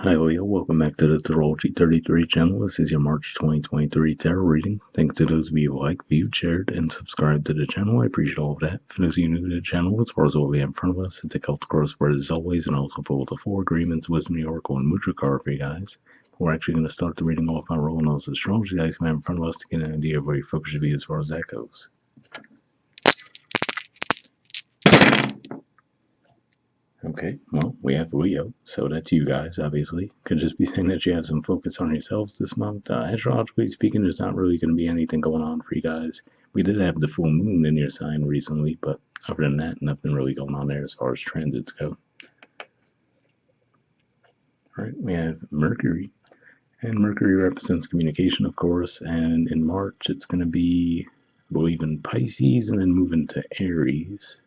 Hi Leo, welcome back to the Astrology 33 channel. This is your March 2023 tarot reading. Thanks to those of you who like, viewed, shared, and subscribed to the channel. I appreciate all of that. For those of you new to the channel, as far as what we have in front of us, it's a Celtic crossword as always, and also pull the 4 agreements, wisdom, oracle, and Mudra card for you guys. We're actually going to start the reading off by rolling those astrology dice we have in front of us to get an idea of where your focus should be as far as that goes. Okay, well, we have Leo, so that's you guys, obviously. Could just be saying that you have some focus on yourselves this month. Astrologically speaking, there's not really going to be anything going on for you guys. We did have the full moon in your sign recently, but other than that, nothing really going on there as far as transits go. Alright, we have Mercury, and Mercury represents communication, of course, and in March it's going to be, I believe, in Pisces and then move into Aries.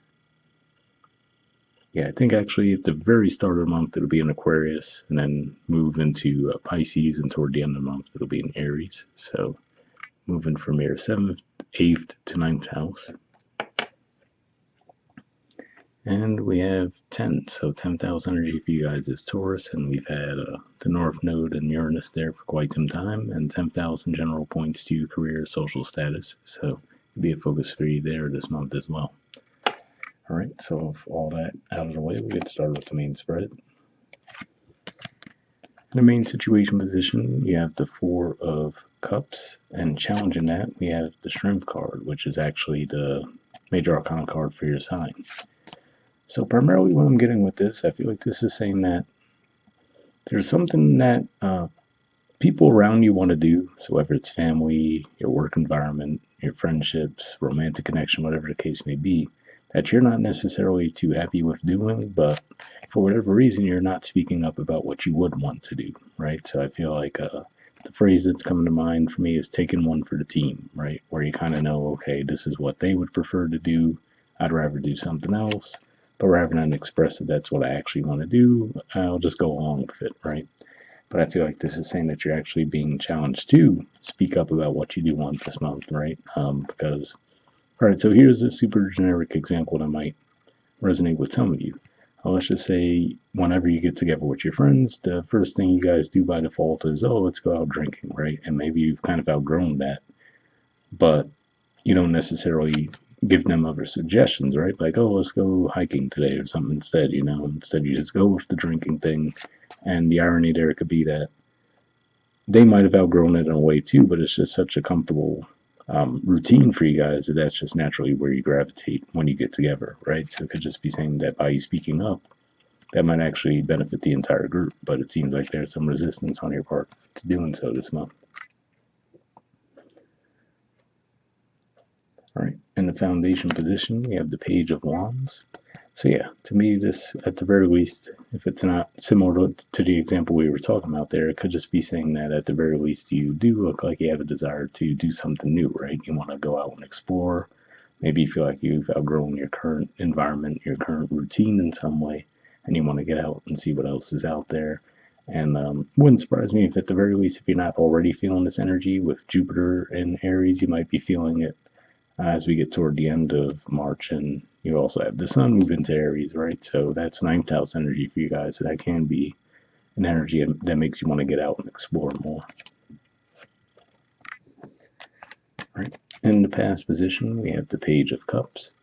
Yeah, I think actually at the very start of the month it'll be in Aquarius and then move into Pisces, and toward the end of the month it'll be in Aries. So moving from your 7th, 8th to 9th house. And we have 10, so 10th house energy for you guys is Taurus, and we've had the North Node and Uranus there for quite some time, and 10th house in general points to career, social status, so it'll be a focus for you there this month as well. Alright, so with all that out of the way, we'll get started with the main spread. In the main situation position, you have the 4 of Cups, and challenging that, we have the Strength card, which is actually the Major Arcana card for your sign. So primarily what I'm getting with this, I feel like this is saying that there's something that people around you want to do, so whether it's family, your work environment, your friendships, romantic connection, whatever the case may be, that you're not necessarily too happy with doing, but for whatever reason, you're not speaking up about what you would want to do, right? So I feel like the phrase that's coming to mind for me is taking one for the team, right? Where you kind of know, okay, this is what they would prefer to do. I'd rather do something else, but rather than express that that's what I actually want to do, I'll just go along with it, right? But I feel like this is saying that you're actually being challenged to speak up about what you do want this month, right? Because alright, so here's a super generic example that might resonate with some of you. Let's just say whenever you get together with your friends, the first thing you guys do by default is, oh, let's go out drinking, right? And maybe you've kind of outgrown that, but you don't necessarily give them other suggestions, right? Like, oh, let's go hiking today or something instead, you know? Instead, you just go with the drinking thing. And the irony there could be that they might have outgrown it in a way too, but it's just such a comfortable routine for you guys that's just naturally where you gravitate when you get together, right? So it could just be saying that by you speaking up, that might actually benefit the entire group, but it seems like there's some resistance on your part to doing so this month. All right, in the foundation position, we have the Page of Wands. So yeah, to me, this, at the very least, if it's not similar to the example we were talking about there, it could just be saying that at the very least you do look like you have a desire to do something new, right? You want to go out and explore. Maybe you feel like you've outgrown your current environment, your current routine in some way, and you want to get out and see what else is out there. And wouldn't surprise me if at the very least, if you're not already feeling this energy with Jupiter in Aries, you might be feeling it as we get toward the end of March, and you also have the sun move into Aries, right? So that's 9th house energy for you guys. So that can be an energy that makes you want to get out and explore more. Right. In the past position, we have the Page of Cups.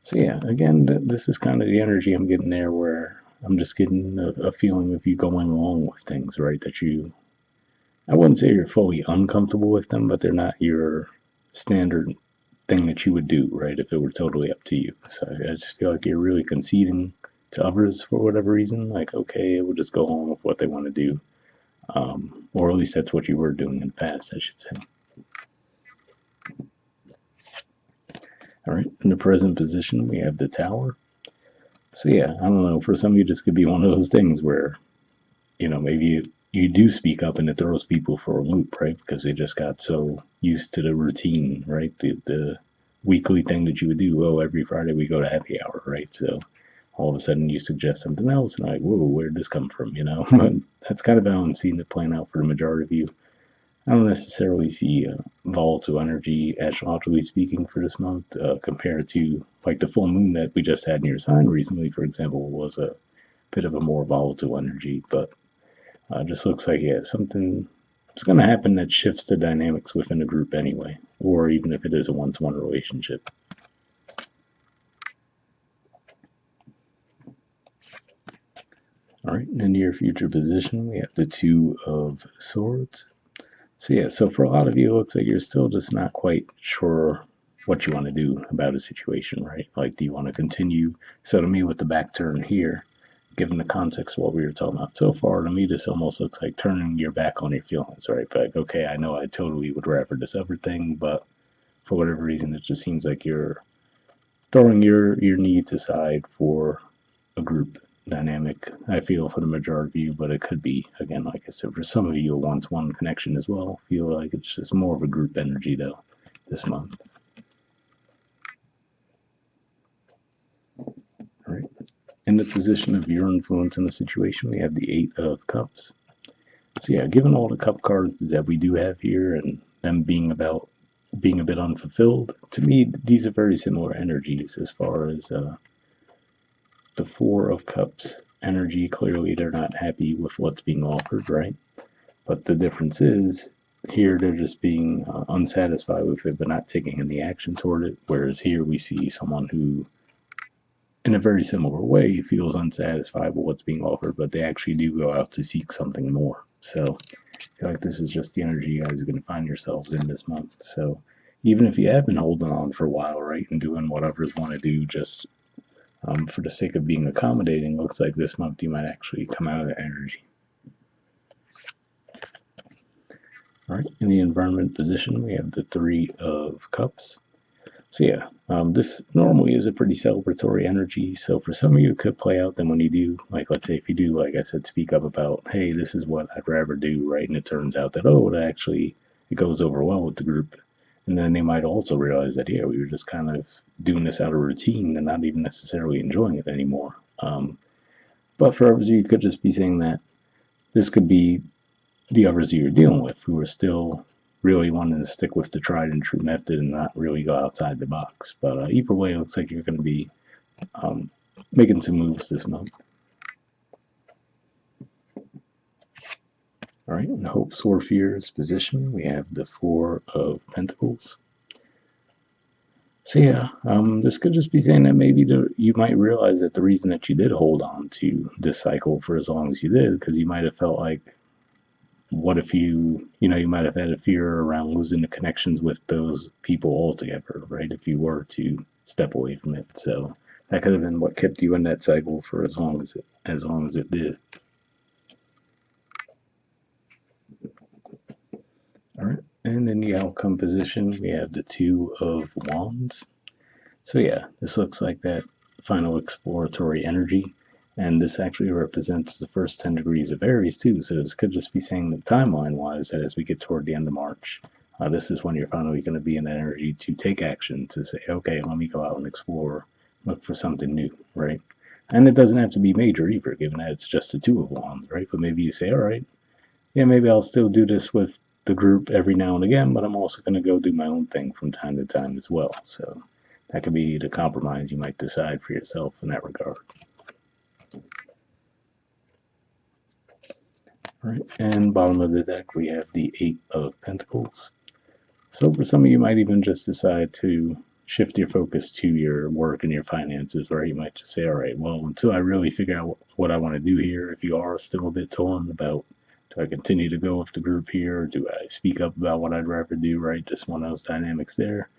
So yeah, again, this is kind of the energy I'm getting there, where I'm just getting a feeling of you going along with things, right? That you, I wouldn't say you're fully uncomfortable with them, but they're not your standard thing that you would do, right, if it were totally up to you. So I just feel like you're really conceding to others for whatever reason, like, okay, we'll just go along with what they want to do, or at least that's what you were doing in the past, I should say. All right, in the present position, we have the Tower. So yeah, I don't know, for some of you, this could be one of those things where, you know, maybe you do speak up and it throws people for a loop, right? Because they just got so used to the routine, right? The weekly thing that you would do. Oh, every Friday we go to happy hour, right? So all of a sudden you suggest something else, and like, whoa, where'd this come from, you know? But that's kind of how I'm seeing it playing out for the majority of you. I don't necessarily see volatile energy, astrologically speaking, for this month, compared to like the full moon that we just had in your sign recently, for example, was a bit of a more volatile energy, but Just looks like, yeah, something is going to happen that shifts the dynamics within a group anyway, or even if it is a one-to-one relationship. All right, in the near future position, we have the Two of Swords. So yeah, so for a lot of you, it looks like you're still just not quite sure what you want to do about a situation, right? Like, do you want to continue? So to me, with the back turn here, given the context of what we were talking about so far, to me, this almost looks like turning your back on your feelings, right? But like, okay, I know I totally would rather this other thing, but for whatever reason, it just seems like you're throwing your needs aside for a group dynamic. I feel for the majority of you, but it could be, again, like I said, for some of you, a one-to-one connection as well. I feel like it's just more of a group energy though this month. All right. In the position of your influence in the situation, we have the Eight of Cups. So yeah, given all the cup cards that we do have here and them being about being a bit unfulfilled, to me these are very similar energies as far as the Four of Cups energy. Clearly they're not happy with what's being offered, right? But the difference is here they're just being unsatisfied with it but not taking any action toward it, whereas here we see someone who in a very similar way feels unsatisfied with what's being offered, but they actually do go out to seek something more. So I feel like this is just the energy you guys are going to find yourselves in this month. So even if you have been holding on for a while, right, and doing what others want to do just for the sake of being accommodating, looks like this month you might actually come out of that energy. All right, in the environment position, we have the Three of Cups. So yeah, this normally is a pretty celebratory energy. So for some of you, it could play out then when you do, like, let's say if you do, like I said, speak up about, hey, this is what I'd rather do, right? And it turns out that, oh, it goes over well with the group. And then they might also realize that, yeah, we were just kind of doing this out of routine and not even necessarily enjoying it anymore. But for others, you could just be saying that this could be the others you're dealing with who are still really wanting to stick with the tried and true method and not really go outside the box. But either way, it looks like you're going to be um, making some moves this month. All right, in Hopes or Fears position, we have the Four of Pentacles. So yeah, this could just be saying that maybe you might realize that the reason that you did hold on to this cycle for as long as you did, because you might have felt like, what if you might have had a fear around losing the connections with those people altogether, right? If you were to step away from it. So that could have been what kept you in that cycle for as long as it did. All right. And in the outcome position, we have the Two of Wands. So yeah, this looks like that final exploratory energy. And this actually represents the first 10 degrees of Aries too. So this could just be saying that timeline wise that as we get toward the end of March, this is when you're finally going to be in that energy to take action, to say, okay, let me go out and explore, look for something new, right? And it doesn't have to be major either, given that it's just a Two of Wands, right? But maybe you say, all right, yeah, maybe I'll still do this with the group every now and again, but I'm also going to go do my own thing from time to time as well. So that could be the compromise you might decide for yourself in that regard. All right, and bottom of the deck, we have the Eight of Pentacles. So for some of you, might even just decide to shift your focus to your work and your finances, right? You might just say, all right, well, until I really figure out what I want to do here, if you are still a bit torn about, do I continue to go with the group here? Or do I speak up about what I'd rather do, right? Just one of those dynamics there.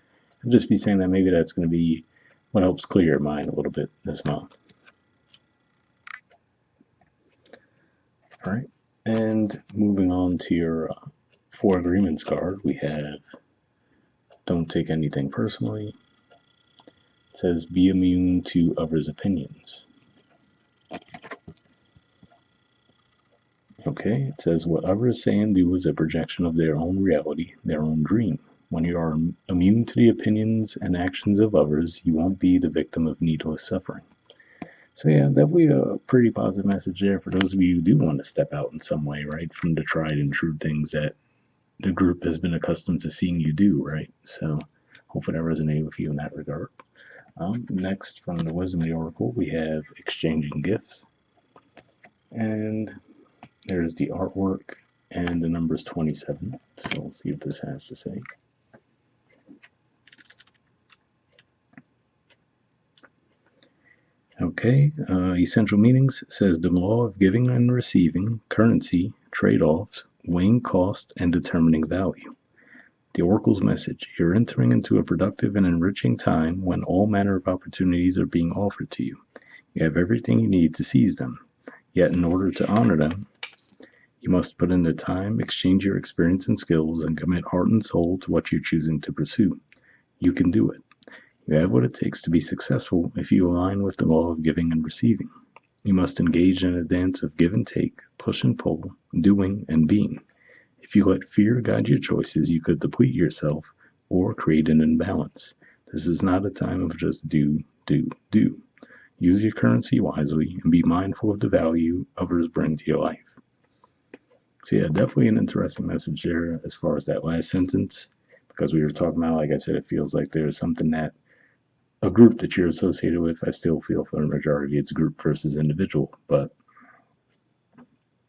I'd just be saying that maybe that's going to be what helps clear your mind a little bit this month. All right. And moving on to your Four Agreements card, we have Don't Take Anything Personally. It says be immune to others' opinions. Okay, it says what others say and do is a projection of their own reality, their own dream. When you are immune to the opinions and actions of others, you won't be the victim of needless suffering. So yeah, definitely a pretty positive message there for those of you who do want to step out in some way, right, from the tried and true things that the group has been accustomed to seeing you do, right? So hopefully that resonated with you in that regard. Next, from the Wisdom of the Oracle, we have Exchanging Gifts. And There's the artwork, and the number is 27. So we'll see what this has to say. Okay, essential meanings says the law of giving and receiving, currency, trade-offs, weighing cost, and determining value. The Oracle's message: you're entering into a productive and enriching time when all manner of opportunities are being offered to you. You have everything you need to seize them. Yet in order to honor them, you must put in the time, exchange your experience and skills, and commit heart and soul to what you're choosing to pursue. You can do it. You have what it takes to be successful if you align with the law of giving and receiving. You must engage in a dance of give and take, push and pull, doing and being. If you let fear guide your choices, you could deplete yourself or create an imbalance. This is not a time of just do, do, do. Use your currency wisely and be mindful of the value others bring to your life. So yeah, definitely an interesting message there as far as that last sentence, because we were talking about, like I said, it feels like there's something that a group that you're associated with. I still feel for the majority it's group versus individual, but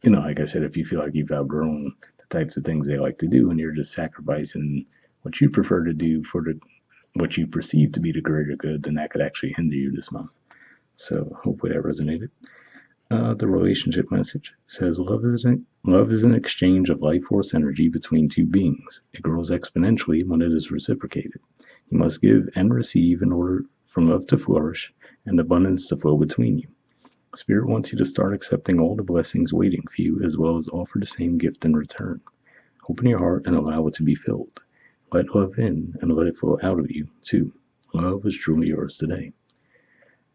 like I said, if you feel like you've outgrown the types of things they like to do and you're just sacrificing what you prefer to do for what you perceive to be the greater good, then that could actually hinder you this month. So hopefully that resonated. The relationship message says love is an exchange of life force energy between two beings. It grows exponentially when it is reciprocated. You must give and receive in order for love to flourish and abundance to flow between you. Spirit wants you to start accepting all the blessings waiting for you, as well as offer the same gift in return. Open your heart and allow it to be filled. Let love in and let it flow out of you, too. Love is truly yours today.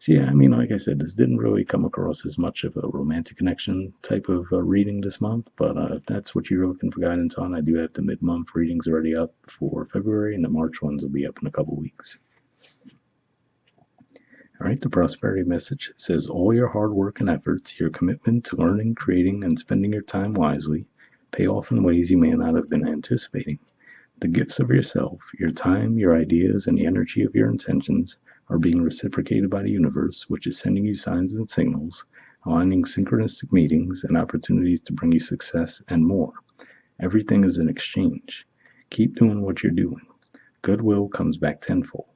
So yeah, like I said, this didn't really come across as much of a romantic connection type of reading this month, but if that's what you're looking for guidance on, I do have the mid-month readings already up for February, and the March ones will be up in a couple weeks. All right, the prosperity message says all your hard work and efforts, your commitment to learning, creating, and spending your time wisely pay off in ways you may not have been anticipating. The gifts of yourself, your time, your ideas, and the energy of your intentions are being reciprocated by the universe, which is sending you signs and signals, aligning synchronistic meetings and opportunities to bring you success and more. Everything is an exchange. Keep doing what you're doing. Goodwill comes back tenfold.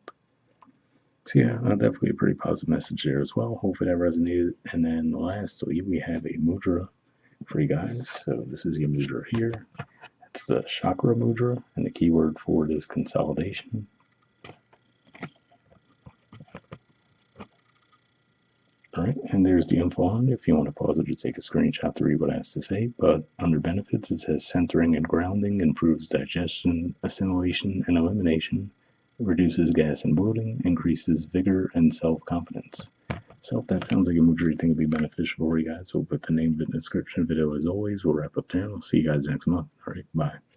So yeah, definitely a pretty positive message there as well. Hopefully that resonated. And then lastly, we have a mudra for you guys. So this is your mudra here. It's the Chakra Mudra, and the keyword for it is consolidation. All right, and there's the info on it if you want to pause it or take a screenshot to read what it has to say. But under benefits, it says centering and grounding, improves digestion, assimilation, and elimination, reduces gas and bloating, increases vigor and self-confidence. So if that sounds like a mudra you think would be beneficial for you guys, we'll put the name of it in the description video as always. We'll wrap up there, and we'll see you guys next month. All right, bye.